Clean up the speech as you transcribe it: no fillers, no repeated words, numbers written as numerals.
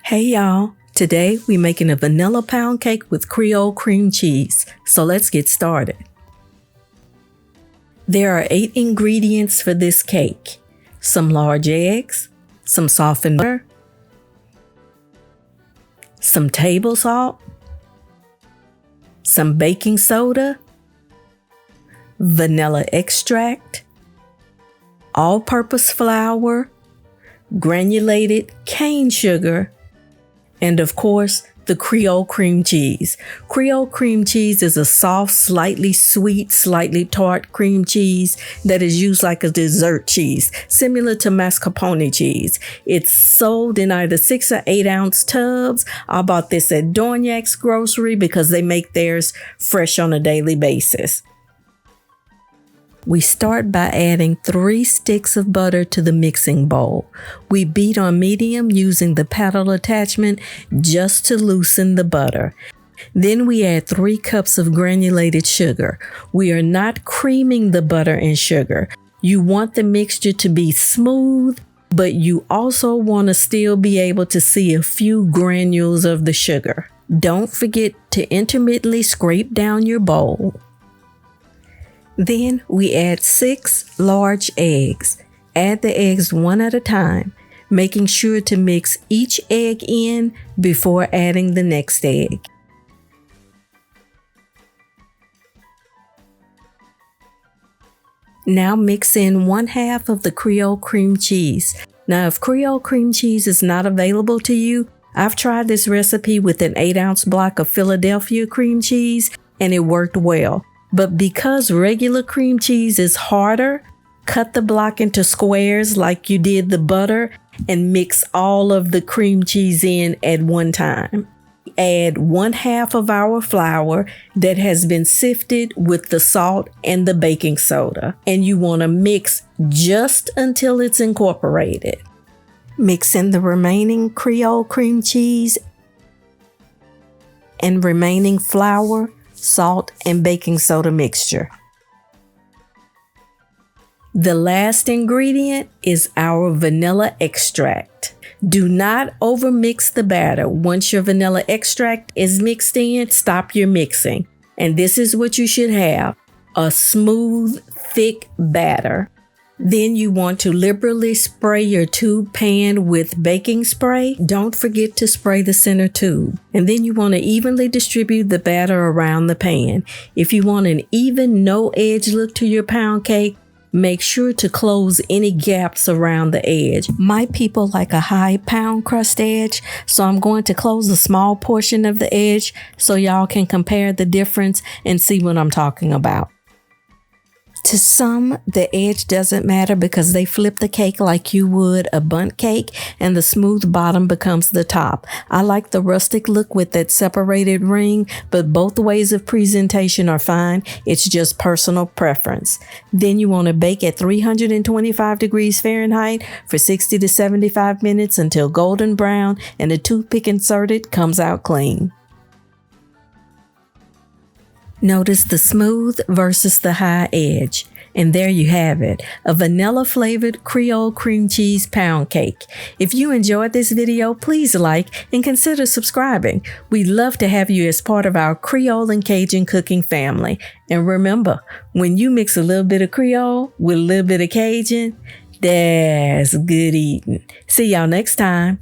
Hey y'all, today we're making a vanilla pound cake with Creole cream cheese, so let's get started. There are 8 ingredients for this cake: some large eggs, some softened butter, some table salt, some baking soda, vanilla extract, all-purpose flour, granulated cane sugar, and of course, the Creole cream cheese. Creole cream cheese is a soft, slightly sweet, slightly tart cream cheese that is used like a dessert cheese, similar to mascarpone cheese. It's sold in either 6 or 8 ounce tubs. I bought this at Dorniak's grocery because they make theirs fresh on a daily basis. We start by adding 3 sticks of butter to the mixing bowl. We beat on medium using the paddle attachment just to loosen the butter. Then we add 3 cups of granulated sugar. We are not creaming the butter and sugar. You want the mixture to be smooth, but you also want to still be able to see a few granules of the sugar. Don't forget to intermittently scrape down your bowl. Then we add 6 large eggs. Add the eggs one at a time, making sure to mix each egg in before adding the next egg. Now mix in 1/2 of the Creole cream cheese. Now if Creole cream cheese is not available to you, I've tried this recipe with an 8 ounce block of Philadelphia cream cheese and it worked well. But because regular cream cheese is harder, cut the block into squares like you did the butter and mix all of the cream cheese in at one time. Add 1/2 of our flour that has been sifted with the salt and the baking soda, and you want to mix just until it's incorporated. Mix in the remaining Creole cream cheese and remaining flour, salt, and baking soda mixture. The last ingredient is our vanilla extract. Do not overmix the batter. Once your vanilla extract is mixed in, stop your mixing. And this is what you should have: a smooth, thick batter. Then you want to liberally spray your tube pan with baking spray. Don't forget to spray the center tube. And then you want to evenly distribute the batter around the pan. If you want an even, no edge look to your pound cake, make sure to close any gaps around the edge. My people like a high pound crust edge, so I'm going to close a small portion of the edge so y'all can compare the difference and see what I'm talking about. To some, the edge doesn't matter because they flip the cake like you would a bundt cake and the smooth bottom becomes the top. I like the rustic look with that separated ring, but both ways of presentation are fine. It's just personal preference. Then you want to bake at 325 degrees Fahrenheit for 60 to 75 minutes until golden brown and the toothpick inserted comes out clean. Notice the smooth versus the high edge. And there you have it, a vanilla flavored Creole cream cheese pound cake. If you enjoyed this video, please like and consider subscribing. We'd love to have you as part of our Creole and Cajun cooking family. And remember, when you mix a little bit of Creole with a little bit of Cajun, that's good eating. See y'all next time.